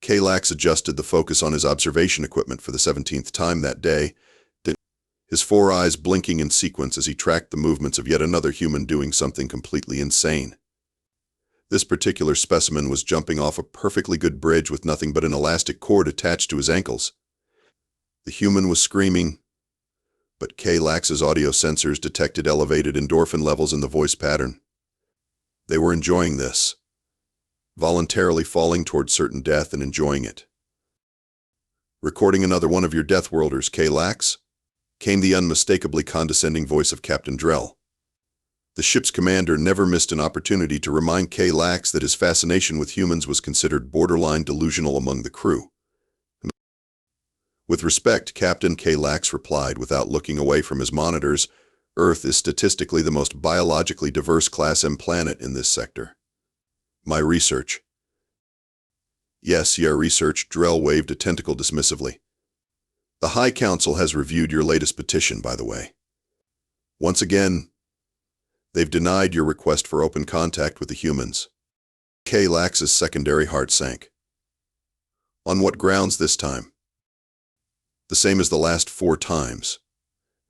Kalax adjusted the focus on his observation equipment for the 17th time that day, his four eyes blinking in sequence as he tracked the movements of yet another human doing something completely insane. This particular specimen was jumping off a perfectly good bridge with nothing but an elastic cord attached to his ankles. The human was screaming, but Kalax's audio sensors detected elevated endorphin levels in the voice pattern. They were enjoying this, voluntarily falling toward certain death and enjoying it. "Recording another one of your death worlders, Kalax," came the unmistakably condescending voice of Captain Drell. The ship's commander never missed an opportunity to remind Kalax that his fascination with humans was considered borderline delusional among the crew. "With respect," Captain Kalax replied without looking away from his monitors, "Earth is statistically the most biologically diverse Class M planet in this sector." "My research." "Yes, your research," Drell waved a tentacle dismissively. "The High Council has reviewed your latest petition, by the way. Once again, they've denied your request for open contact with the humans." Kalax's secondary heart sank. "On what grounds this time?" "The same as the last 4 times.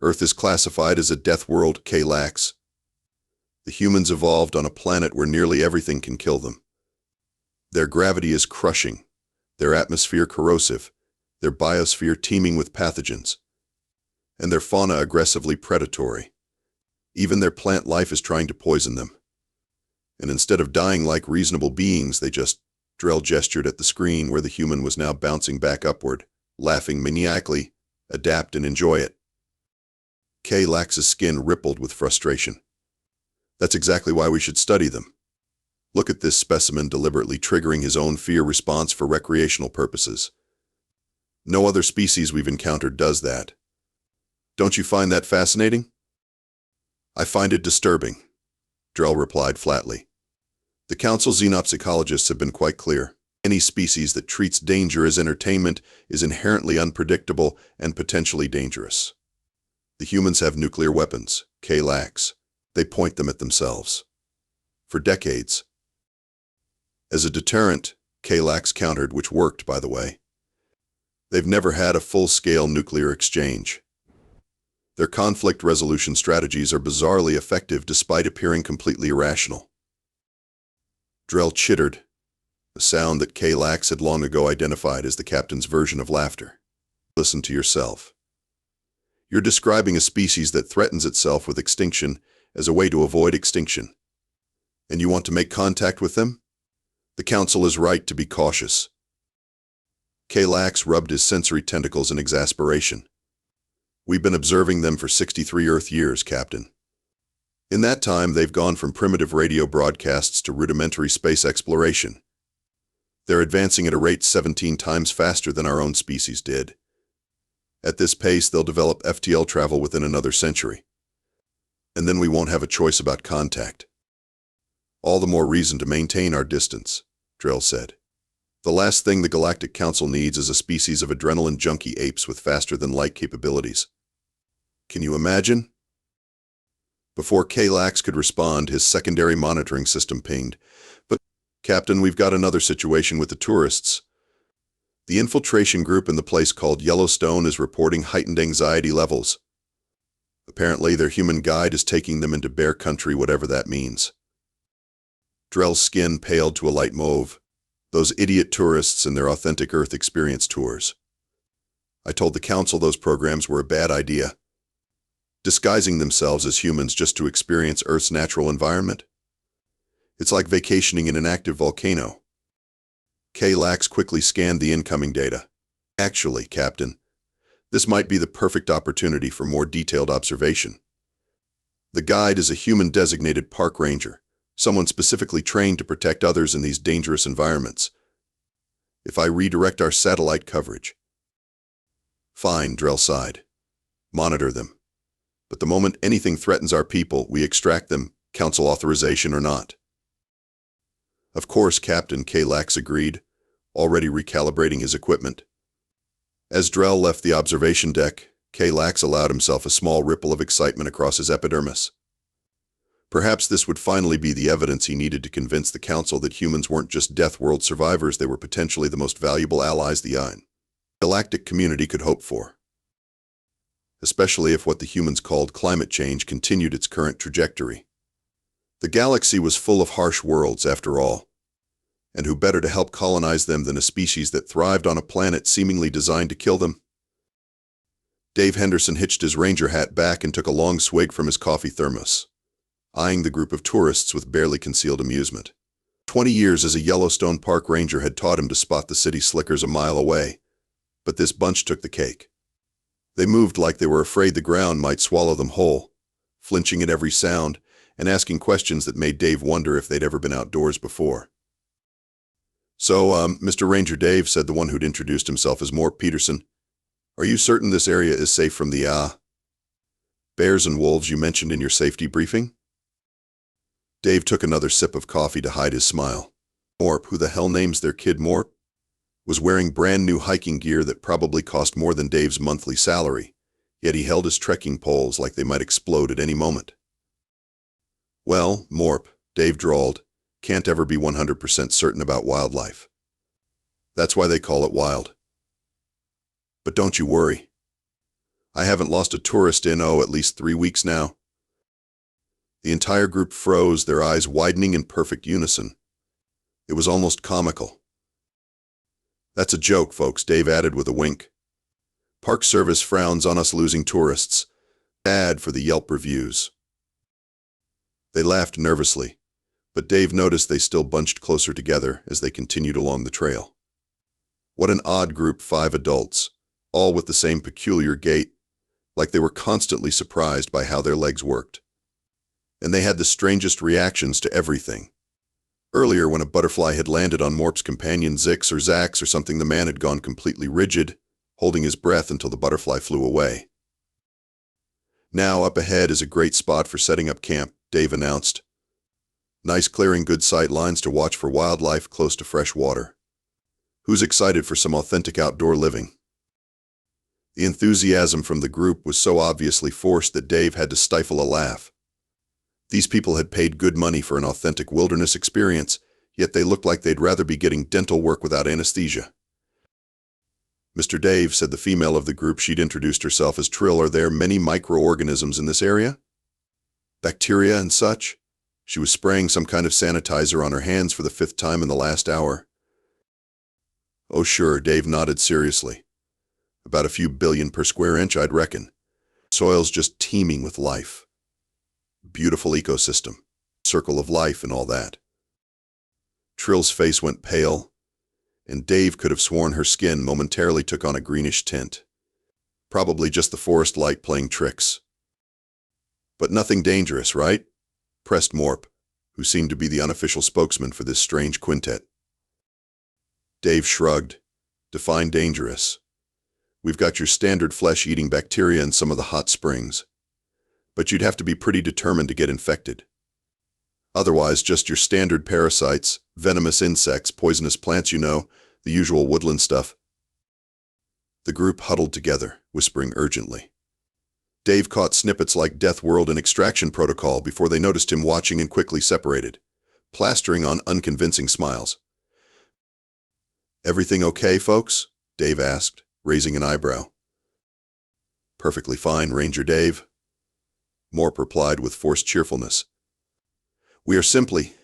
Earth is classified as a death world, Kalax. The humans evolved on a planet where nearly everything can kill them. Their gravity is crushing, their atmosphere corrosive, their biosphere teeming with pathogens, and their fauna aggressively predatory. Even their plant life is trying to poison them. And instead of dying like reasonable beings, they just..." Drell gestured at the screen where the human was now bouncing back upward, laughing maniacally, "adapt and enjoy it." Kalax's skin rippled with frustration. "That's exactly why we should study them. Look at this specimen deliberately triggering his own fear response for recreational purposes. No other species we've encountered does that. Don't you find that fascinating?" "I find it disturbing," Drell replied flatly. "The Council's xenopsychologists have been quite clear. Any species that treats danger as entertainment is inherently unpredictable and potentially dangerous. The humans have nuclear weapons, Kalax. They point them at themselves. For decades. As a deterrent," Kalax countered, which worked, by the way. "They've never had a full-scale nuclear exchange. Their conflict resolution strategies are bizarrely effective despite appearing completely irrational." Drell chittered, a sound that Kalax had long ago identified as the captain's version of laughter. "Listen to yourself. You're describing a species that threatens itself with extinction as a way to avoid extinction. And you want to make contact with them? The Council is right to be cautious." Kalax rubbed his sensory tentacles in exasperation. "We've been observing them for 63 Earth years, Captain. In that time, they've gone from primitive radio broadcasts to rudimentary space exploration. They're advancing at a rate 17 times faster than our own species did. At this pace, they'll develop FTL travel within another century. And then we won't have a choice about contact. All the more reason to maintain our distance," Drell said. "The last thing the Galactic Council needs is a species of adrenaline junkie apes with faster-than-light capabilities. Can you imagine?" Before Kalax could respond, his secondary monitoring system pinged. "But, Captain, we've got another situation with the tourists. The infiltration group in the place called Yellowstone is reporting heightened anxiety levels. Apparently, their human guide is taking them into bear country, whatever that means." Drell's skin paled to a light mauve. "Those idiot tourists and their authentic Earth experience tours. I told the Council those programs were a bad idea. Disguising themselves as humans just to experience Earth's natural environment? It's like vacationing in an active volcano." Kalax quickly scanned the incoming data. "Actually, Captain, this might be the perfect opportunity for more detailed observation. The guide is a human-designated park ranger, someone specifically trained to protect others in these dangerous environments. If I redirect our satellite coverage..." "Fine," Drell sighed. "Monitor them. But the moment anything threatens our people, we extract them, Council authorization or not." "Of course, Captain," Kalax agreed, already recalibrating his equipment. As Drell left the observation deck, Kalax allowed himself a small ripple of excitement across his epidermis. Perhaps this would finally be the evidence he needed to convince the Council that humans weren't just Death World survivors, they were potentially the most valuable allies the galactic community could hope for. Especially if what the humans called climate change continued its current trajectory. The galaxy was full of harsh worlds, after all. And who better to help colonize them than a species that thrived on a planet seemingly designed to kill them? Dave Henderson hitched his ranger hat back and took a long swig from his coffee thermos, eyeing the group of tourists with barely concealed amusement. 20 years as a Yellowstone park ranger had taught him to spot the city slickers a mile away, but this bunch took the cake. They moved like they were afraid the ground might swallow them whole, flinching at every sound and asking questions that made Dave wonder if they'd ever been outdoors before. "So, Mr. Ranger Dave," said the one who'd introduced himself as Morp Peterson, "are you certain this area is safe from the, bears and wolves you mentioned in your safety briefing?" Dave took another sip of coffee to hide his smile. Morp, who the hell names their kid Morp, was wearing brand new hiking gear that probably cost more than Dave's monthly salary, yet he held his trekking poles like they might explode at any moment. "Well, Morp," Dave drawled, "can't ever be 100% certain about wildlife. That's why they call it wild. But don't you worry. I haven't lost a tourist in, at least 3 weeks now." The entire group froze, their eyes widening in perfect unison. It was almost comical. "That's a joke, folks," Dave added with a wink. "Park Service frowns on us losing tourists. Bad for the Yelp reviews." They laughed nervously, but Dave noticed they still bunched closer together as they continued along the trail. What an odd group, 5 adults, all with the same peculiar gait, like they were constantly surprised by how their legs worked. And they had the strangest reactions to everything. Earlier, when a butterfly had landed on Morp's companion Zix or Zax or something, the man had gone completely rigid, holding his breath until the butterfly flew away. "Now, up ahead is a great spot for setting up camp," Dave announced. "Nice clearing, good sight lines to watch for wildlife, close to fresh water. Who's excited for some authentic outdoor living?" The enthusiasm from the group was so obviously forced that Dave had to stifle a laugh. These people had paid good money for an authentic wilderness experience, yet they looked like they'd rather be getting dental work without anesthesia. "Mr. Dave," said the female of the group. She'd introduced herself as Trill. "Are there many microorganisms in this area? Bacteria and such?" She was spraying some kind of sanitizer on her hands for the 5th time in the last hour. "Oh sure," Dave nodded seriously. "About a few billion per square inch, I'd reckon. Soil's just teeming with life. Beautiful ecosystem, circle of life and all that." Trill's face went pale, and Dave could have sworn her skin momentarily took on a greenish tint. Probably just the forest light playing tricks. "But nothing dangerous, right?" pressed Morp, who seemed to be the unofficial spokesman for this strange quintet. Dave shrugged. "Define dangerous. We've got your standard flesh-eating bacteria in some of the hot springs. But you'd have to be pretty determined to get infected. Otherwise, just your standard parasites, venomous insects, poisonous plants, the usual woodland stuff." The group huddled together, whispering urgently. Dave caught snippets like Death World and Extraction Protocol before they noticed him watching and quickly separated, plastering on unconvincing smiles. "Everything okay, folks?" Dave asked, raising an eyebrow. "Perfectly fine, Ranger Dave," Morp replied with forced cheerfulness. "We are simply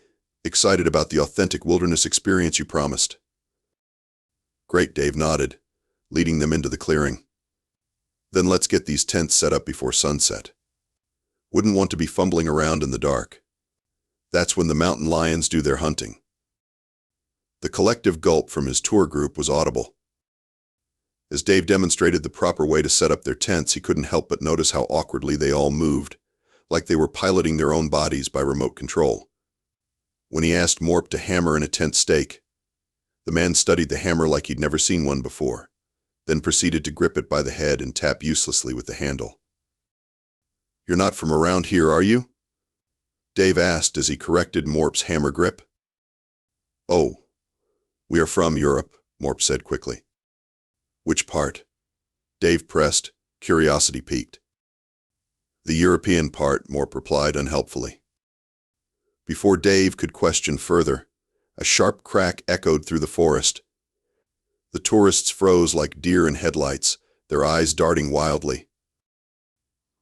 excited about the authentic wilderness experience you promised." "Great," Dave nodded, leading them into the clearing. "Then let's get these tents set up before sunset. Wouldn't want to be fumbling around in the dark. That's when the mountain lions do their hunting." The collective gulp from his tour group was audible. As Dave demonstrated the proper way to set up their tents, he couldn't help but notice how awkwardly they all moved, like they were piloting their own bodies by remote control. When he asked Morp to hammer in a tent stake, the man studied the hammer like he'd never seen one before, then proceeded to grip it by the head and tap uselessly with the handle. "You're not from around here, are you?" Dave asked as he corrected Morp's hammer grip. "Oh, we are from Europe," Morp said quickly. "Which part?" Dave pressed, curiosity piqued. "The European part," Morp replied unhelpfully. Before Dave could question further, a sharp crack echoed through the forest. The tourists froze like deer in headlights, their eyes darting wildly.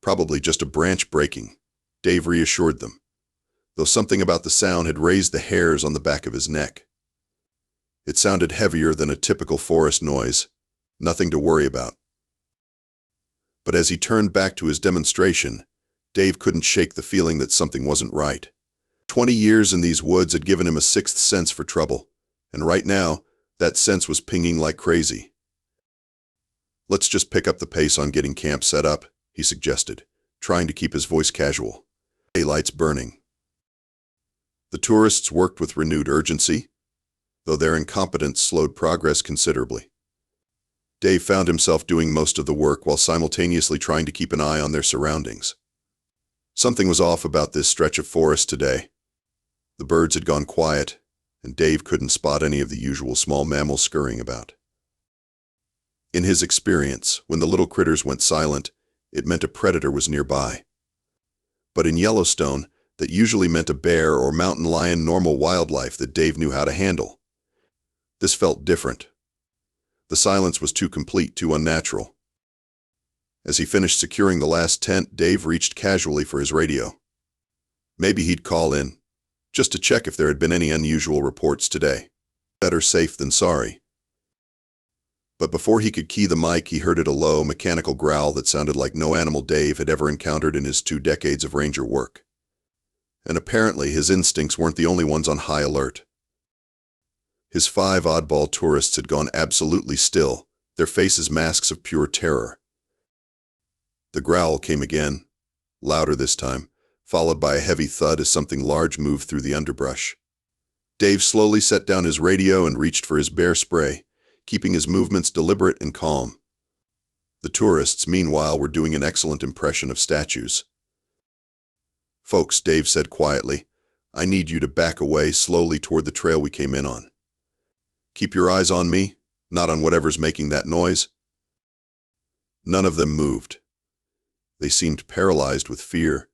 Probably just a branch breaking, Dave reassured them, though something about the sound had raised the hairs on the back of his neck. It sounded heavier than a typical forest noise, nothing to worry about. But as he turned back to his demonstration, Dave couldn't shake the feeling that something wasn't right. 20 years in these woods had given him a sixth sense for trouble, and right now, that sense was pinging like crazy. "Let's just pick up the pace on getting camp set up," he suggested, trying to keep his voice casual. Daylight's burning. The tourists worked with renewed urgency, though their incompetence slowed progress considerably. Dave found himself doing most of the work while simultaneously trying to keep an eye on their surroundings. Something was off about this stretch of forest today. The birds had gone quiet, and Dave couldn't spot any of the usual small mammals scurrying about. In his experience, when the little critters went silent, it meant a predator was nearby. But in Yellowstone, that usually meant a bear or mountain lion, normal wildlife that Dave knew how to handle. This felt different. The silence was too complete, too unnatural. As he finished securing the last tent, Dave reached casually for his radio. Maybe he'd call in, just to check if there had been any unusual reports today. Better safe than sorry. But before he could key the mic, he heard a low, mechanical growl that sounded like no animal Dave had ever encountered in his 2 decades of ranger work. And apparently his instincts weren't the only ones on high alert. His 5 oddball tourists had gone absolutely still, their faces masks of pure terror. The growl came again, louder this time, followed by a heavy thud as something large moved through the underbrush. Dave slowly set down his radio and reached for his bear spray, keeping his movements deliberate and calm. The tourists, meanwhile, were doing an excellent impression of statues. "Folks," Dave said quietly, "I need you to back away slowly toward the trail we came in on. Keep your eyes on me, not on whatever's making that noise." None of them moved. They seemed paralyzed with fear,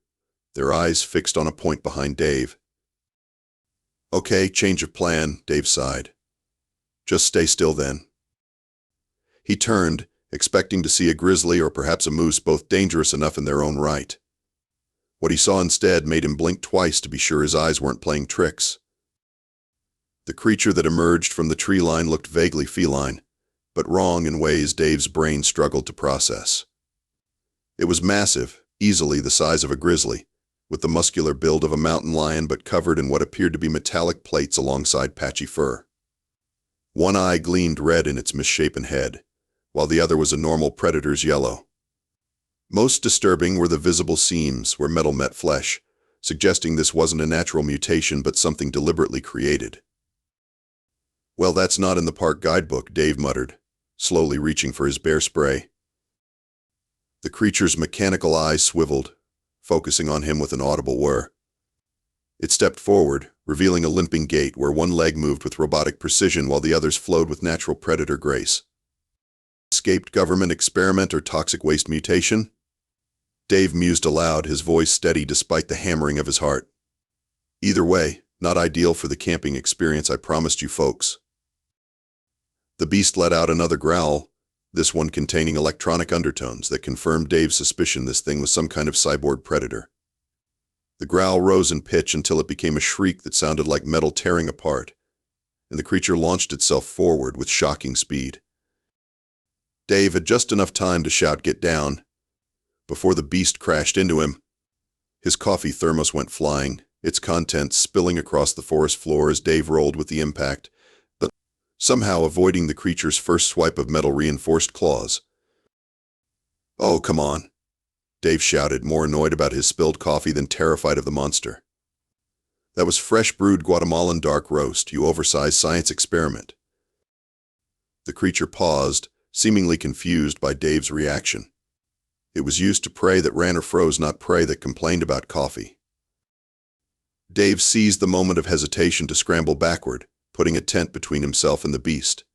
their eyes fixed on a point behind Dave. "Okay, change of plan," Dave sighed. "Just stay still then." He turned, expecting to see a grizzly or perhaps a moose, both dangerous enough in their own right. What he saw instead made him blink twice to be sure his eyes weren't playing tricks. The creature that emerged from the tree line looked vaguely feline, but wrong in ways Dave's brain struggled to process. It was massive, easily the size of a grizzly, with the muscular build of a mountain lion but covered in what appeared to be metallic plates alongside patchy fur. One eye gleamed red in its misshapen head, while the other was a normal predator's yellow. Most disturbing were the visible seams where metal met flesh, suggesting this wasn't a natural mutation but something deliberately created. "Well, that's not in the park guidebook," Dave muttered, slowly reaching for his bear spray. The creature's mechanical eyes swiveled, focusing on him with an audible whir. It stepped forward, revealing a limping gait where one leg moved with robotic precision while the others flowed with natural predator grace. Escaped government experiment or toxic waste mutation? Dave mused aloud, his voice steady despite the hammering of his heart. "Either way, not ideal for the camping experience I promised you folks." The beast let out another growl, this one containing electronic undertones that confirmed Dave's suspicion this thing was some kind of cyborg predator. The growl rose in pitch until it became a shriek that sounded like metal tearing apart, and the creature launched itself forward with shocking speed. Dave had just enough time to shout, "Get down," before the beast crashed into him. His coffee thermos went flying, its contents spilling across the forest floor as Dave rolled with the impact, somehow avoiding the creature's first swipe of metal-reinforced claws. "Oh, come on," Dave shouted, more annoyed about his spilled coffee than terrified of the monster. "That was fresh-brewed Guatemalan dark roast, you oversized science experiment." The creature paused, seemingly confused by Dave's reaction. It was used to prey that ran or froze, not prey that complained about coffee. Dave seized the moment of hesitation to scramble backward, putting a tent between himself and the beast.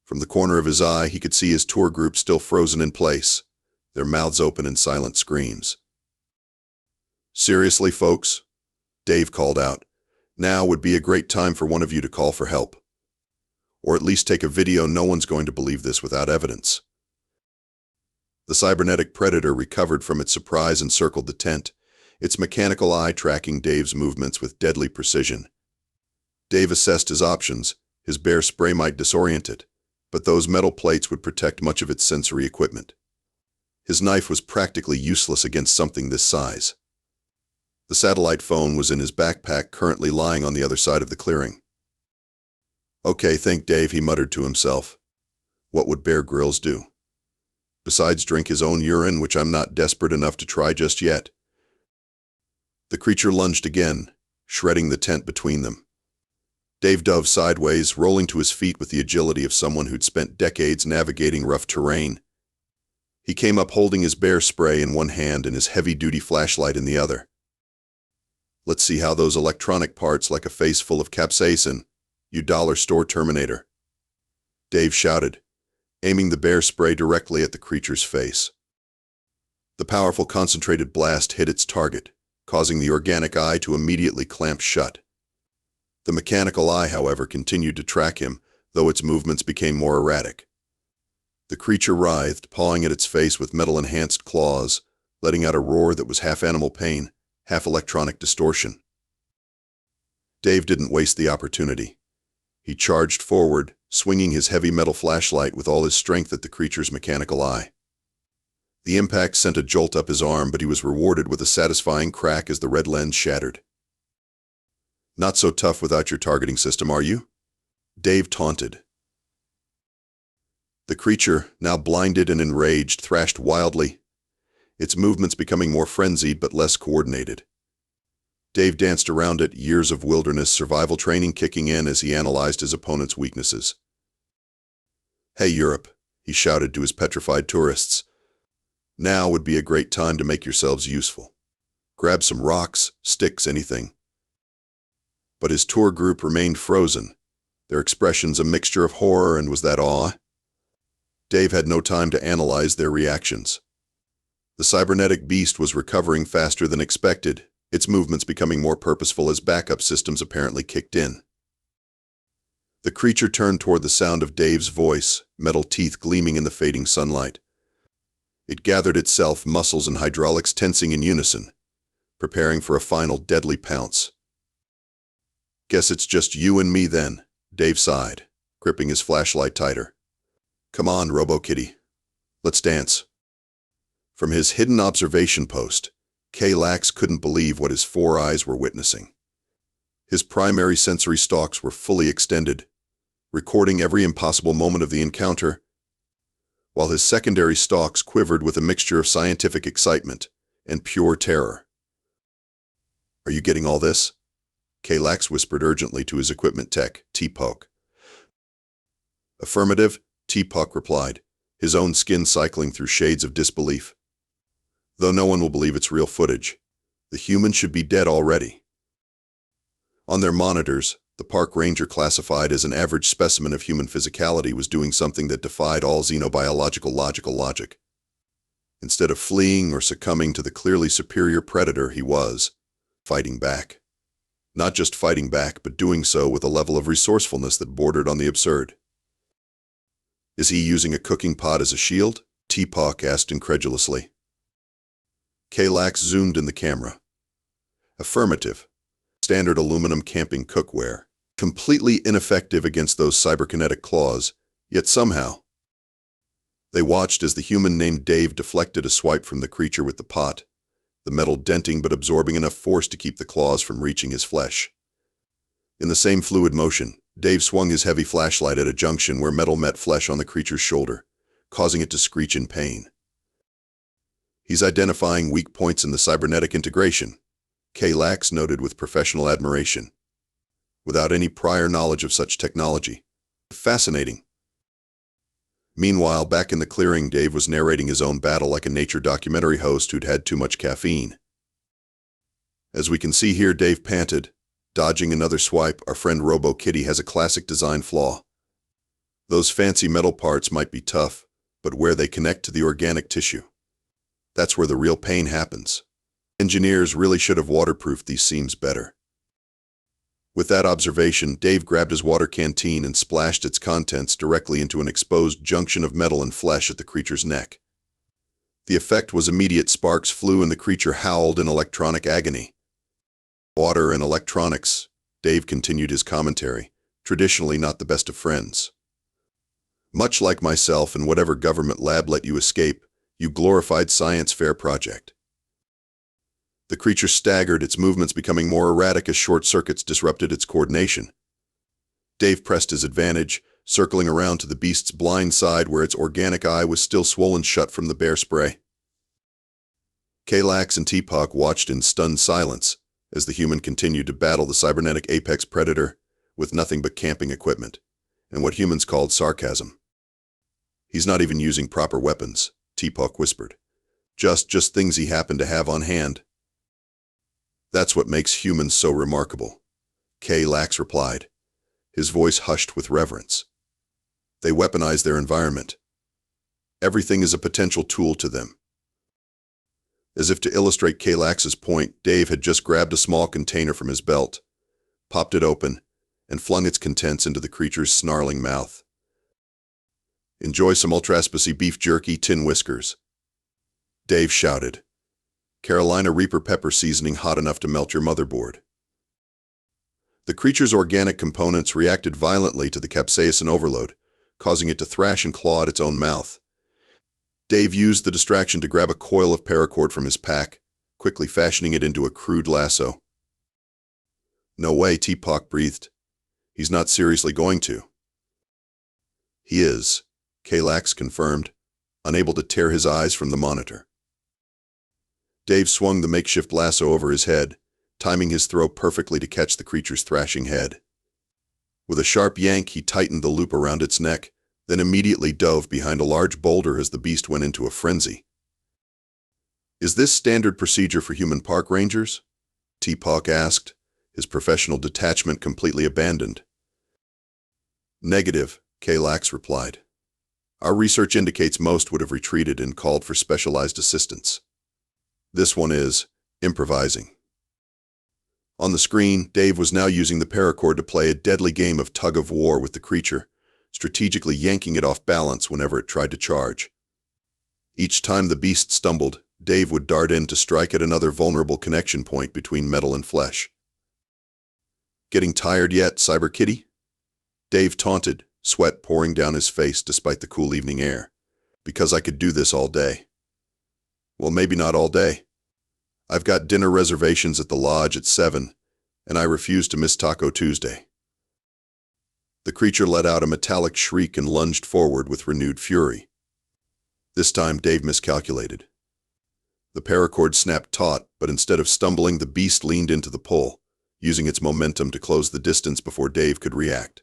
From the corner of his eye, he could see his tour group still frozen in place, their mouths open in silent screams. "Seriously, folks?" Dave called out. Now would be a great time for one of you to call for help. Or at least take a video. No one's going to believe this without evidence. The cybernetic predator recovered from its surprise and circled the tent, its mechanical eye tracking Dave's movements with deadly precision. Dave assessed his options. His bear spray might disorient it, but those metal plates would protect much of its sensory equipment. His knife was practically useless against something this size. The satellite phone was in his backpack, currently lying on the other side of the clearing. Okay, think Dave, he muttered to himself. What would Bear Grylls do? Besides drink his own urine, which I'm not desperate enough to try just yet. The creature lunged again, shredding the tent between them. Dave dove sideways, rolling to his feet with the agility of someone who'd spent decades navigating rough terrain. He came up holding his bear spray in one hand and his heavy-duty flashlight in the other. Let's see how those electronic parts like a face full of capsaicin, you dollar store Terminator. Dave shouted, aiming the bear spray directly at the creature's face. The powerful concentrated blast hit its target, causing the organic eye to immediately clamp shut. The mechanical eye, however, continued to track him, though its movements became more erratic. The creature writhed, pawing at its face with metal-enhanced claws, letting out a roar that was half animal pain, half electronic distortion. Dave didn't waste the opportunity. He charged forward, swinging his heavy metal flashlight with all his strength at the creature's mechanical eye. The impact sent a jolt up his arm, but he was rewarded with a satisfying crack as the red lens shattered. Not so tough without your targeting system, are you? Dave taunted. The creature, now blinded and enraged, thrashed wildly, its movements becoming more frenzied but less coordinated. Dave danced around it, years of wilderness survival training kicking in as he analyzed his opponent's weaknesses. Hey Europe, he shouted to his petrified tourists. Now would be a great time to make yourselves useful. Grab some rocks, sticks, anything. But his tour group remained frozen, their expressions a mixture of horror and was that awe? Dave had no time to analyze their reactions. The cybernetic beast was recovering faster than expected, its movements becoming more purposeful as backup systems apparently kicked in. The creature turned toward the sound of Dave's voice, metal teeth gleaming in the fading sunlight. It gathered itself, muscles and hydraulics tensing in unison, preparing for a final deadly pounce. Guess it's just you and me then, Dave sighed, gripping his flashlight tighter. Come on, Robo-Kitty. Let's dance. From his hidden observation post, K-Lax couldn't believe what his 4 eyes were witnessing. His primary sensory stalks were fully extended, recording every impossible moment of the encounter, while his secondary stalks quivered with a mixture of scientific excitement and pure terror. Are you getting all this? K-Lax whispered urgently to his equipment tech, T-Poke. Affirmative, T-Poke replied, his own skin cycling through shades of disbelief. Though no one will believe it's real footage, the human should be dead already. On their monitors, the park ranger classified as an average specimen of human physicality was doing something that defied all xenobiological logic. Instead of fleeing or succumbing to the clearly superior predator, he was fighting back. Not just fighting back, but doing so with a level of resourcefulness that bordered on the absurd. Is he using a cooking pot as a shield? T-Poke asked incredulously. K-Lax zoomed in the camera. Affirmative. Standard aluminum camping cookware. Completely ineffective against those cyberkinetic claws, yet somehow. They watched as the human named Dave deflected a swipe from the creature with the pot, the metal denting but absorbing enough force to keep the claws from reaching his flesh. In the same fluid motion, Dave swung his heavy flashlight at a junction where metal met flesh on the creature's shoulder, causing it to screech in pain. He's identifying weak points in the cybernetic integration, K-Lax noted with professional admiration. Without any prior knowledge of such technology. Fascinating. Meanwhile, back in the clearing, Dave was narrating his own battle like a nature documentary host who'd had too much caffeine. As we can see here, Dave panted, dodging another swipe. Our friend Robo-Kitty has a classic design flaw. Those fancy metal parts might be tough, but where they connect to the organic tissue, that's where the real pain happens. Engineers really should have waterproofed these seams better. With that observation, Dave grabbed his water canteen and splashed its contents directly into an exposed junction of metal and flesh at the creature's neck. The effect was immediate. Sparks flew and the creature howled in electronic agony. Water and electronics, Dave continued his commentary, traditionally not the best of friends. Much like myself and whatever government lab let you escape, you glorified science fair project. The creature staggered, its movements becoming more erratic as short circuits disrupted its coordination. Dave pressed his advantage, circling around to the beast's blind side where its organic eye was still swollen shut from the bear spray. Kalax and Teapot watched in stunned silence as the human continued to battle the cybernetic apex predator with nothing but camping equipment and what humans called sarcasm. "He's not even using proper weapons," Teapot whispered. Just things he happened to have on hand." "That's what makes humans so remarkable," Kalax replied, his voice hushed with reverence. "They weaponize their environment. Everything is a potential tool to them." As if to illustrate Kalax's point, Dave had just grabbed a small container from his belt, popped it open, and flung its contents into the creature's snarling mouth. "Enjoy some ultra-spicy beef jerky, Tin Whiskers," Dave shouted. "Carolina Reaper pepper seasoning hot enough to melt your motherboard." The creature's organic components reacted violently to the capsaicin overload, causing it to thrash and claw at its own mouth. Dave used the distraction to grab a coil of paracord from his pack, quickly fashioning it into a crude lasso. "No way," Teapot breathed. "He's not seriously going to." "He is," Kalax confirmed, unable to tear his eyes from the monitor. Dave swung the makeshift lasso over his head, timing his throw perfectly to catch the creature's thrashing head. With a sharp yank, he tightened the loop around its neck, then immediately dove behind a large boulder as the beast went into a frenzy. "Is this standard procedure for human park rangers?" Teapot asked, his professional detachment completely abandoned. "Negative," Kalax replied. "Our research indicates most would have retreated and called for specialized assistance. This one is improvising." On the screen, Dave was now using the paracord to play a deadly game of tug-of-war with the creature, strategically yanking it off balance whenever it tried to charge. Each time the beast stumbled, Dave would dart in to strike at another vulnerable connection point between metal and flesh. "Getting tired yet, Cyber Kitty?" Dave taunted, sweat pouring down his face despite the cool evening air. "Because I could do this all day." "Well, maybe not all day. I've got dinner reservations at the lodge at 7, and I refuse to miss Taco Tuesday." The creature let out a metallic shriek and lunged forward with renewed fury. This time, Dave miscalculated. The paracord snapped taut, but instead of stumbling, the beast leaned into the pull, using its momentum to close the distance before Dave could react.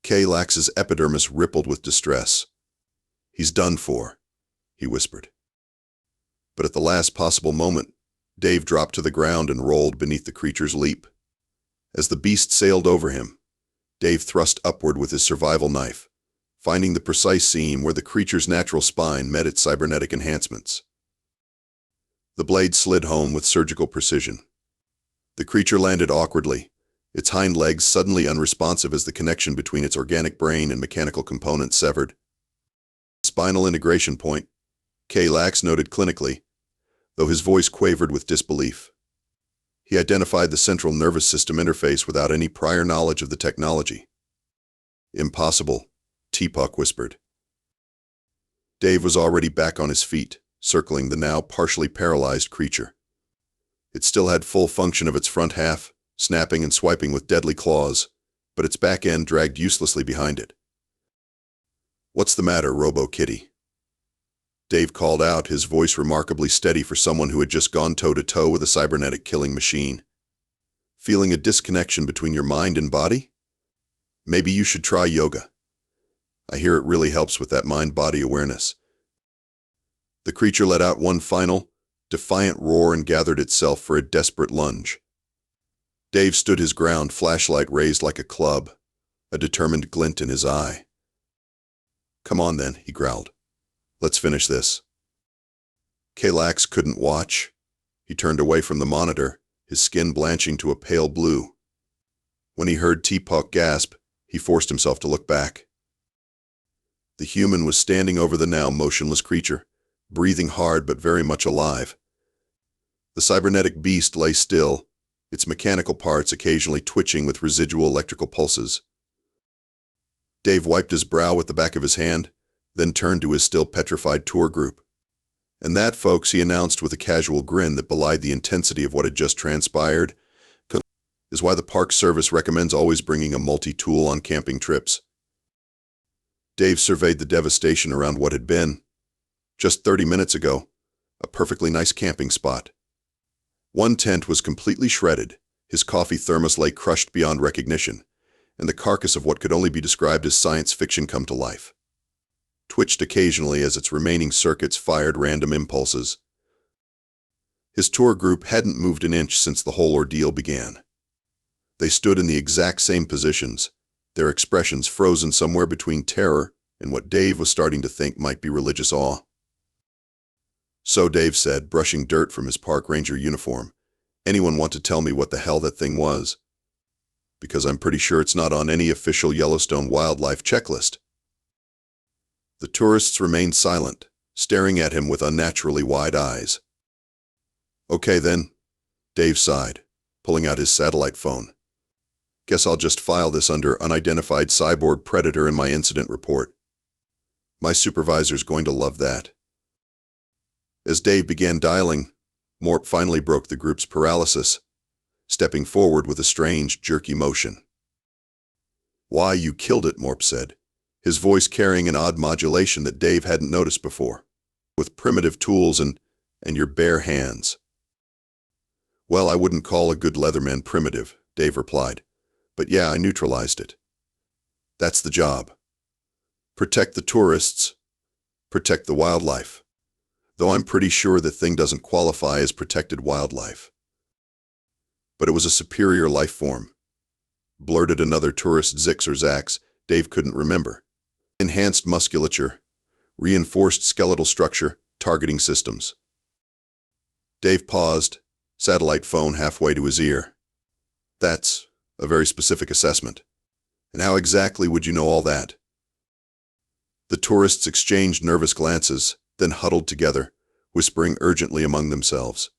Kalax's epidermis rippled with distress. "He's done for," he whispered. But at the last possible moment, Dave dropped to the ground and rolled beneath the creature's leap. As the beast sailed over him, Dave thrust upward with his survival knife, finding the precise seam where the creature's natural spine met its cybernetic enhancements. The blade slid home with surgical precision. The creature landed awkwardly, its hind legs suddenly unresponsive as the connection between its organic brain and mechanical components severed. "Spinal integration point," Kalax noted clinically, though his voice quavered with disbelief. He identified the central nervous system interface without any prior knowledge of the technology. "Impossible," Teapot whispered. Dave was already back on his feet, circling the now partially paralyzed creature. It still had full function of its front half, snapping and swiping with deadly claws, but its back end dragged uselessly behind it. "What's the matter, Robo-Kitty?" Dave called out, his voice remarkably steady for someone who had just gone toe-to-toe with a cybernetic killing machine. "Feeling a disconnection between your mind and body? Maybe you should try yoga. I hear it really helps with that mind-body awareness." The creature let out one final, defiant roar and gathered itself for a desperate lunge. Dave stood his ground, flashlight raised like a club, a determined glint in his eye. "Come on then," he growled. "Let's finish this." Kalax couldn't watch. He turned away from the monitor, his skin blanching to a pale blue. When he heard Teapot gasp, he forced himself to look back. The human was standing over the now motionless creature, breathing hard but very much alive. The cybernetic beast lay still, its mechanical parts occasionally twitching with residual electrical pulses. Dave wiped his brow with the back of his hand, then turned to his still petrified tour group. "And that, folks," he announced with a casual grin that belied the intensity of what had just transpired, "is why the Park Service recommends always bringing a multi-tool on camping trips." Dave surveyed the devastation around what had been, just 30 minutes ago, a perfectly nice camping spot. One tent was completely shredded, his coffee thermos lay crushed beyond recognition, and the carcass of what could only be described as science fiction come to life. Twitched occasionally as its remaining circuits fired random impulses. His tour group hadn't moved an inch since the whole ordeal began. They stood in the exact same positions, their expressions frozen somewhere between terror and what Dave was starting to think might be religious awe. "So," Dave said, brushing dirt from his park ranger uniform, "anyone want to tell me what the hell that thing was? Because I'm pretty sure it's not on any official Yellowstone wildlife checklist." The tourists remained silent, staring at him with unnaturally wide eyes. "Okay then," Dave sighed, pulling out his satellite phone. "Guess I'll just file this under unidentified cyborg predator in my incident report. My supervisor's going to love that." As Dave began dialing, Morp finally broke the group's paralysis, stepping forward with a strange, jerky motion. "Why, you killed it," Morp said, his voice carrying an odd modulation that Dave hadn't noticed before. "With primitive tools and your bare hands." "Well, I wouldn't call a good Leatherman primitive," Dave replied. "But yeah, I neutralized it. That's the job. Protect the tourists, protect the wildlife. Though I'm pretty sure the thing doesn't qualify as protected wildlife." "But it was a superior life form," blurted another tourist, Zix or Zax, Dave couldn't remember. "Enhanced musculature, reinforced skeletal structure, targeting systems." Dave paused, satellite phone halfway to his ear. "That's a very specific assessment. And how exactly would you know all that?" The tourists exchanged nervous glances, then huddled together, whispering urgently among themselves.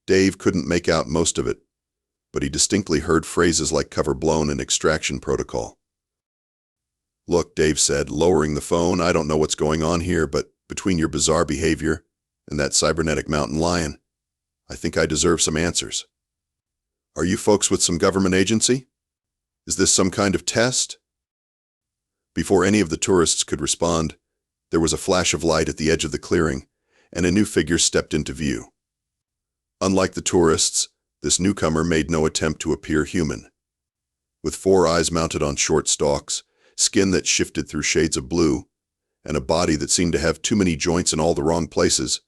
Dave couldn't make out most of it, but he distinctly heard phrases like cover blown and extraction protocol. "Look," Dave said, lowering the phone, "I don't know what's going on here, but between your bizarre behavior and that cybernetic mountain lion, I think I deserve some answers. Are you folks with some government agency? Is this some kind of test?" Before any of the tourists could respond, there was a flash of light at the edge of the clearing, and a new figure stepped into view. Unlike the tourists, this newcomer made no attempt to appear human. With 4 eyes mounted on short stalks, skin that shifted through shades of blue, and a body that seemed to have too many joints in all the wrong places,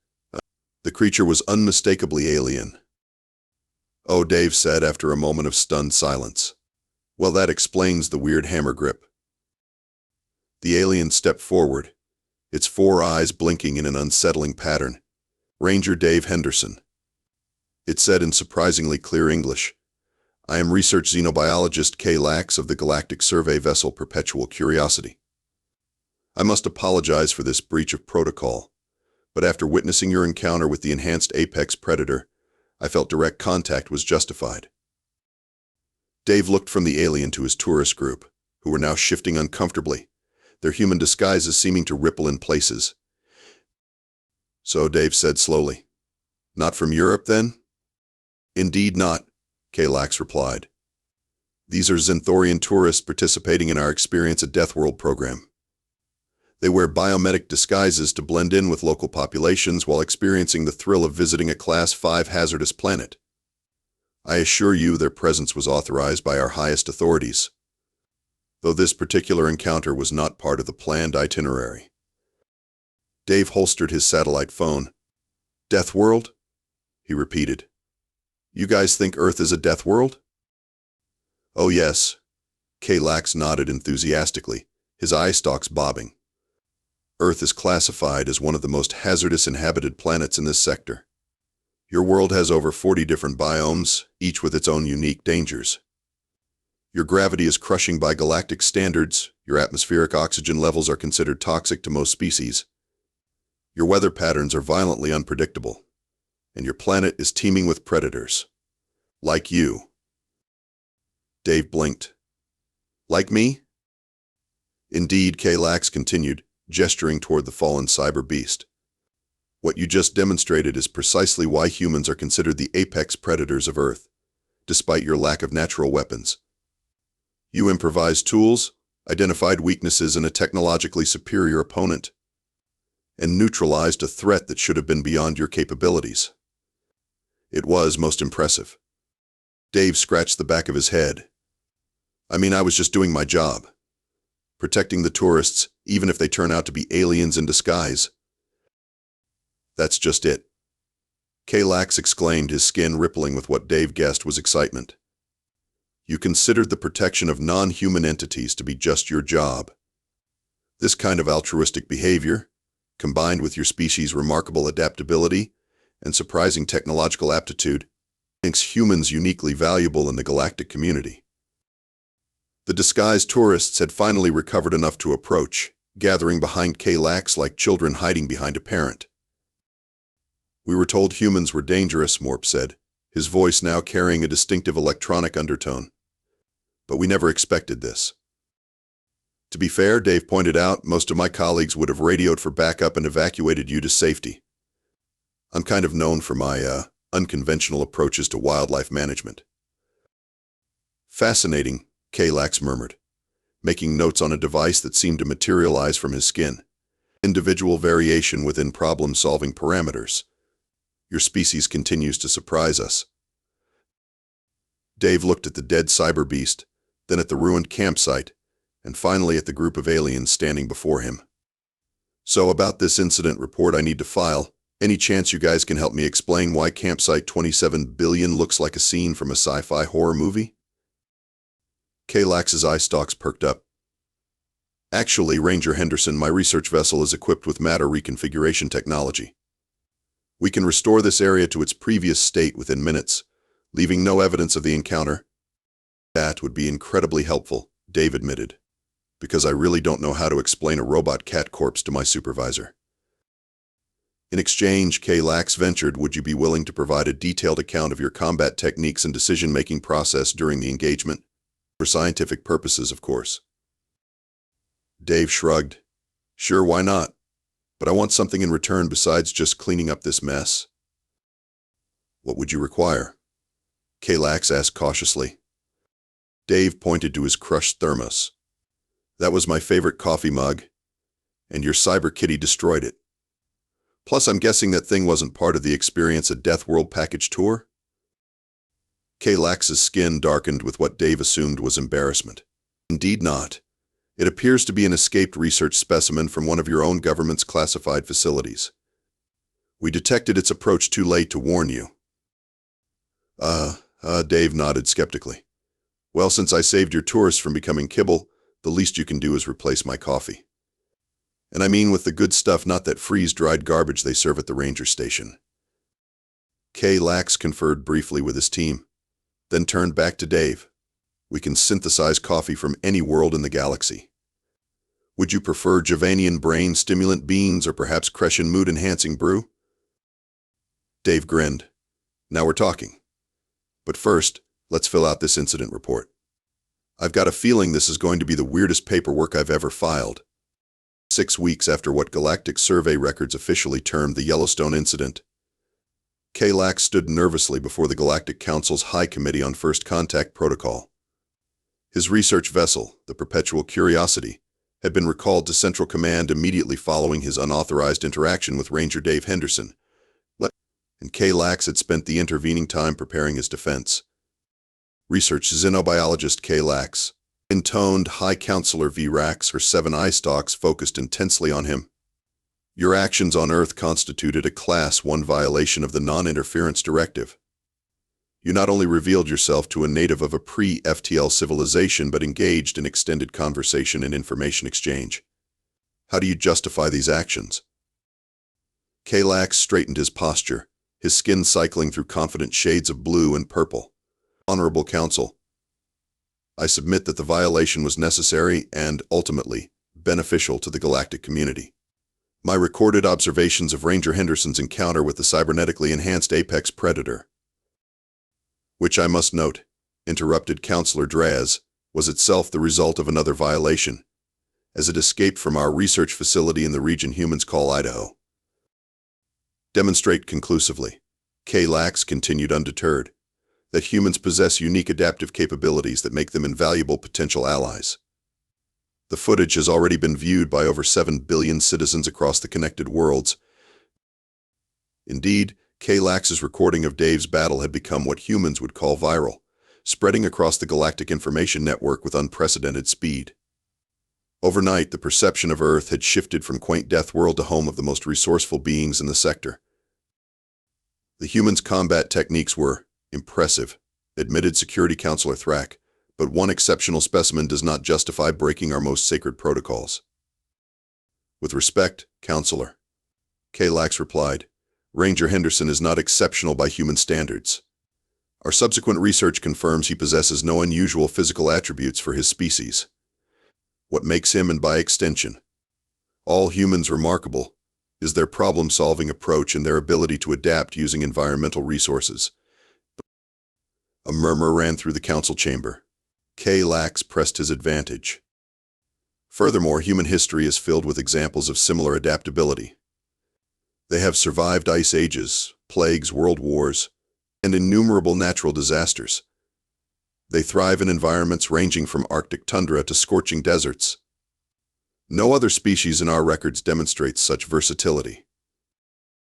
the creature was unmistakably alien. "Oh," Dave said after a moment of stunned silence. "Well, that explains the weird hammer grip." The alien stepped forward, its 4 eyes blinking in an unsettling pattern. "Ranger Dave Henderson." It said in surprisingly clear English, "I am research xenobiologist K. Lax of the Galactic Survey vessel Perpetual Curiosity. I must apologize for this breach of protocol, but after witnessing your encounter with the enhanced apex predator, I felt direct contact was justified." Dave looked from the alien to his tourist group, who were now shifting uncomfortably, their human disguises seeming to ripple in places. "So," Dave said slowly, "not from Europe, then?" "Indeed not," K. Lax replied. "These are Xenthorian tourists participating in our Experience a Death World program. They wear biometric disguises to blend in with local populations while experiencing the thrill of visiting a Class 5 hazardous planet. I assure you their presence was authorized by our highest authorities, though this particular encounter was not part of the planned itinerary." Dave holstered his satellite phone. "Death world?" he repeated. "You guys think Earth is a death world?" "Oh yes," K. Lax nodded enthusiastically, his eye stalks bobbing. "Earth is classified as one of the most hazardous inhabited planets in this sector. Your world has over 40 different biomes, each with its own unique dangers. Your gravity is crushing by galactic standards, your atmospheric oxygen levels are considered toxic to most species, your weather patterns are violently unpredictable, and your planet is teeming with predators. Like you. Dave blinked. Like me? Indeed, K-Lax continued, gesturing toward the fallen cyber beast. What you just demonstrated is precisely why humans are considered the apex predators of Earth, despite your lack of natural weapons. You improvised tools, identified weaknesses in a technologically superior opponent, and neutralized a threat that should have been beyond your capabilities. It was most impressive. Dave scratched the back of his head. I mean, I was just doing my job. Protecting the tourists, even if they turn out to be aliens in disguise. That's just it. K-Lax exclaimed, his skin rippling with what Dave guessed was excitement. You considered the protection of non-human entities to be just your job. This kind of altruistic behavior, combined with your species' remarkable adaptability and surprising technological aptitude, makes humans uniquely valuable in the galactic community. The disguised tourists had finally recovered enough to approach, gathering behind K-Lax like children hiding behind a parent. We were told humans were dangerous, Morp said, his voice now carrying a distinctive electronic undertone. But we never expected this. To be fair, Dave pointed out, most of my colleagues would have radioed for backup and evacuated you to safety. I'm kind of known for my, unconventional approaches to wildlife management. Fascinating, K-Lax murmured, making notes on a device that seemed to materialize from his skin. Individual variation within problem-solving parameters. Your species continues to surprise us. Dave looked at the dead cyber beast, then at the ruined campsite, and finally at the group of aliens standing before him. So about this incident report I need to file, any chance you guys can help me explain why Campsite 27 billion looks like a scene from a sci-fi horror movie? K-Lax's eye stalks perked up. Actually, Ranger Henderson, my research vessel is equipped with matter reconfiguration technology. We can restore this area to its previous state within minutes, leaving no evidence of the encounter. That would be incredibly helpful, Dave admitted, because I really don't know how to explain a robot cat corpse to my supervisor. In exchange, K-Lax ventured, would you be willing to provide a detailed account of your combat techniques and decision-making process during the engagement? For scientific purposes, of course. Dave shrugged. Sure, why not? But I want something in return besides just cleaning up this mess. What would you require? K-Lax asked cautiously. Dave pointed to his crushed thermos. That was my favorite coffee mug, and your cyber kitty destroyed it. Plus, I'm guessing that thing wasn't part of the Experience a Death World package tour? K-Lax's skin darkened with what Dave assumed was embarrassment. Indeed not. It appears to be an escaped research specimen from one of your own government's classified facilities. We detected its approach too late to warn you. Dave nodded skeptically. Well, since I saved your tourists from becoming kibble, the least you can do is replace my coffee. And I mean with the good stuff, not that freeze-dried garbage they serve at the ranger station. K-Lax conferred briefly with his team, then turned back to Dave. We can synthesize coffee from any world in the galaxy. Would you prefer Javanian brain stimulant beans or perhaps Crescent mood-enhancing brew? Dave grinned. Now we're talking. But first, let's fill out this incident report. I've got a feeling this is going to be the weirdest paperwork I've ever filed. 6 weeks after what Galactic Survey records officially termed the Yellowstone incident, K-Lax stood nervously before the Galactic Council's High Committee on First Contact Protocol. His research vessel, the Perpetual Curiosity, had been recalled to Central Command immediately following his unauthorized interaction with Ranger Dave Henderson, and K-Lax had spent the intervening time preparing his defense. Research xenobiologist K-Lax intoned High Counselor V-Rax, her 7 eye stalks focused intensely on him. Your actions on Earth constituted a Class 1 violation of the Non-Interference Directive. You not only revealed yourself to a native of a pre-FTL civilization, but engaged in extended conversation and information exchange. How do you justify these actions? K-Lax straightened his posture, his skin cycling through confident shades of blue and purple. Honorable Council, I submit that the violation was necessary and, ultimately, beneficial to the galactic community. My recorded observations of Ranger Henderson's encounter with the cybernetically enhanced apex predator, which I must note, interrupted Counselor Draz, was itself the result of another violation, as it escaped from our research facility in the region humans call Idaho. Demonstrate conclusively, K-Lax continued undeterred, that humans possess unique adaptive capabilities that make them invaluable potential allies. The footage has already been viewed by over 7 billion citizens across the connected worlds. Indeed, K-Lax's recording of Dave's battle had become what humans would call viral, spreading across the galactic information network with unprecedented speed. Overnight, the perception of Earth had shifted from quaint death world to home of the most resourceful beings in the sector. The humans' combat techniques were impressive, admitted Security Counselor Thrak, but one exceptional specimen does not justify breaking our most sacred protocols. With respect, Counselor, K-Lax replied, Ranger Henderson is not exceptional by human standards. Our subsequent research confirms he possesses no unusual physical attributes for his species. What makes him, and by extension, all humans remarkable, is their problem-solving approach and their ability to adapt using environmental resources. A murmur ran through the council chamber. K-Lax pressed his advantage. Furthermore, human history is filled with examples of similar adaptability. They have survived ice ages, plagues, world wars, and innumerable natural disasters. They thrive in environments ranging from Arctic tundra to scorching deserts. No other species in our records demonstrates such versatility.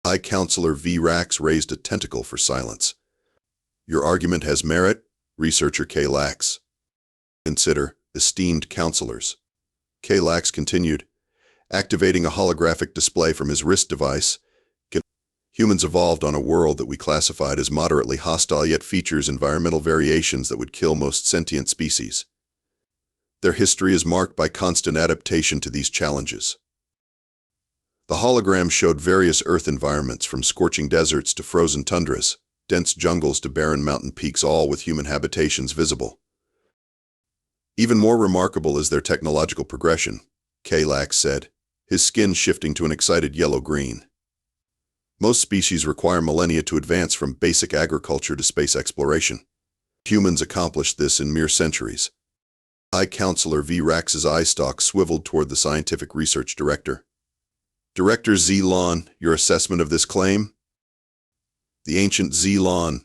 High Counselor V-Rax raised a tentacle for silence. Your argument has merit, Researcher K-Lax. Consider, esteemed counselors. K-Lax continued, activating a holographic display from his wrist device. Humans evolved on a world that we classified as moderately hostile yet features environmental variations that would kill most sentient species. Their history is marked by constant adaptation to these challenges. The hologram showed various Earth environments from scorching deserts to frozen tundras, dense jungles to barren mountain peaks, all with human habitations visible. Even more remarkable is their technological progression, K-Lax said, his skin shifting to an excited yellow-green. Most species require millennia to advance from basic agriculture to space exploration. Humans accomplished this in mere centuries. High Counselor V-Rax's eye stalk swiveled toward the scientific research director. Director Z-Lon, your assessment of this claim? The ancient Z-Lon,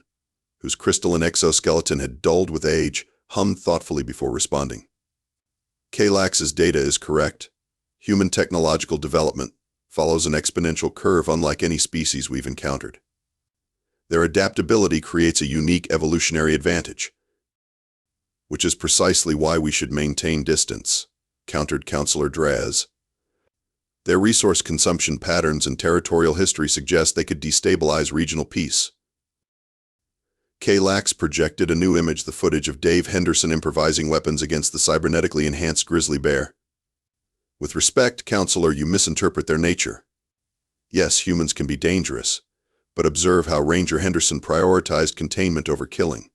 whose crystalline exoskeleton had dulled with age, hummed thoughtfully before responding. K-Lax's data is correct. Human technological development follows an exponential curve unlike any species we've encountered. Their adaptability creates a unique evolutionary advantage, which is precisely why we should maintain distance, countered Counselor Draz. Their resource consumption patterns and territorial history suggest they could destabilize regional peace. K-Lax projected a new image, the footage of Dave Henderson improvising weapons against the cybernetically enhanced grizzly bear. With respect, Counselor, you misinterpret their nature. Yes, humans can be dangerous, but observe how Ranger Henderson prioritized containment over killing.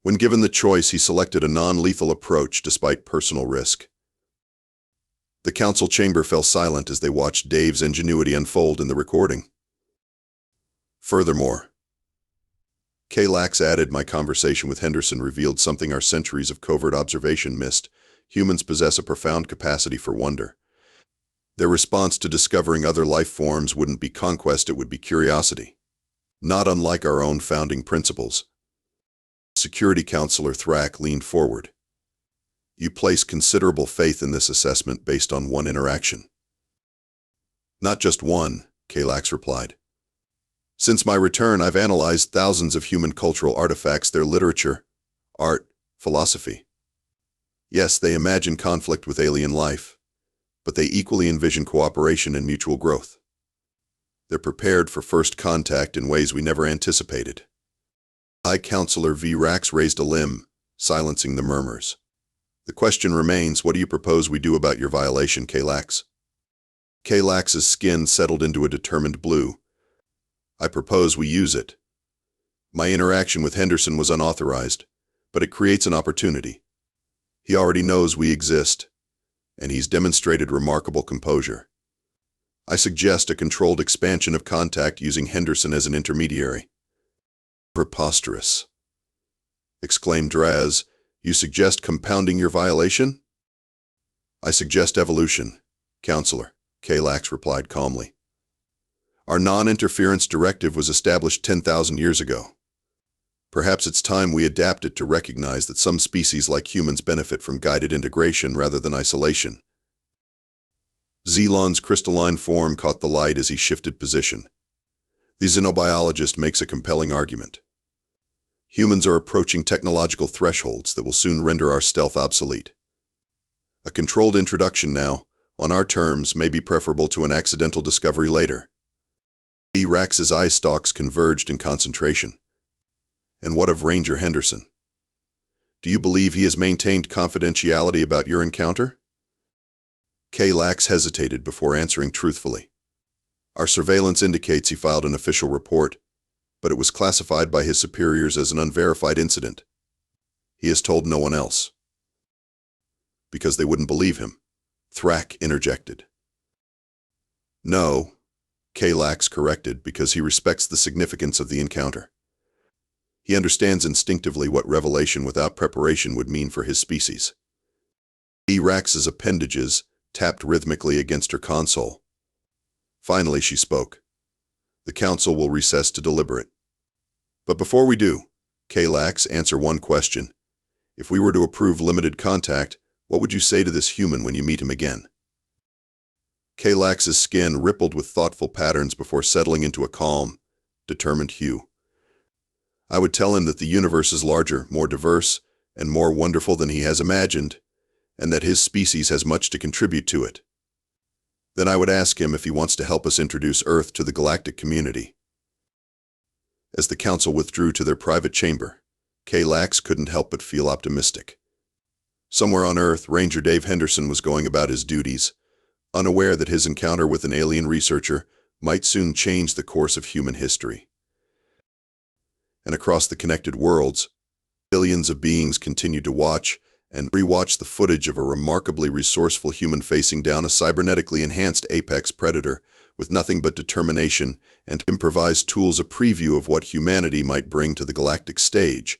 When given the choice, he selected a non-lethal approach despite personal risk. The council chamber fell silent as they watched Dave's ingenuity unfold in the recording. Furthermore, K-Lax added, my conversation with Henderson revealed something our centuries of covert observation missed. Humans possess a profound capacity for wonder. Their response to discovering other life forms wouldn't be conquest, it would be curiosity. Not unlike our own founding principles. Security Counselor Thrak leaned forward. You place considerable faith in this assessment based on one interaction. Not just one, K-Lax replied. Since my return, I've analyzed thousands of human cultural artifacts, their literature, art, philosophy. Yes, they imagine conflict with alien life, but they equally envision cooperation and mutual growth. They're prepared for first contact in ways we never anticipated. High Counselor V-Rax raised a limb, silencing the murmurs. The question remains, what do you propose we do about your violation, K-Lax? K-Lax's skin settled into a determined blue. I propose we use it. My interaction with Henderson was unauthorized, but it creates an opportunity. He already knows we exist, and he's demonstrated remarkable composure. I suggest a controlled expansion of contact using Henderson as an intermediary. Preposterous, exclaimed Draz. You suggest compounding your violation? I suggest evolution, Counselor, Kalax replied calmly. Our non-interference directive was established 10,000 years ago. Perhaps it's time we adapt it to recognize that some species like humans benefit from guided integration rather than isolation. Zelon's crystalline form caught the light as he shifted position. The xenobiologist makes a compelling argument. Humans are approaching technological thresholds that will soon render our stealth obsolete. A controlled introduction now, on our terms, may be preferable to an accidental discovery later. Rax's eye stalks converged in concentration. And what of Ranger Henderson? Do you believe he has maintained confidentiality about your encounter? Kalax hesitated before answering truthfully. Our surveillance indicates he filed an official report, but it was classified by his superiors as an unverified incident. He has told no one else. Because they wouldn't believe him, Thrak interjected. No, Kalax corrected, because he respects the significance of the encounter. He understands instinctively what revelation without preparation would mean for his species. Rax's appendages tapped rhythmically against her console. Finally, she spoke. The council will recess to deliberate. But before we do, Kalax, answer one question. If we were to approve limited contact, what would you say to this human when you meet him again? Kalax's skin rippled with thoughtful patterns before settling into a calm, determined hue. I would tell him that the universe is larger, more diverse, and more wonderful than he has imagined, and that his species has much to contribute to it. Then I would ask him if he wants to help us introduce Earth to the galactic community. As the council withdrew to their private chamber, Kalax couldn't help but feel optimistic. Somewhere on Earth, Ranger Dave Henderson was going about his duties, unaware that his encounter with an alien researcher might soon change the course of human history. And across the connected worlds, billions of beings continued to watch and rewatch the footage of a remarkably resourceful human facing down a cybernetically enhanced apex predator with nothing but determination and improvised tools, a preview of what humanity might bring to the galactic stage.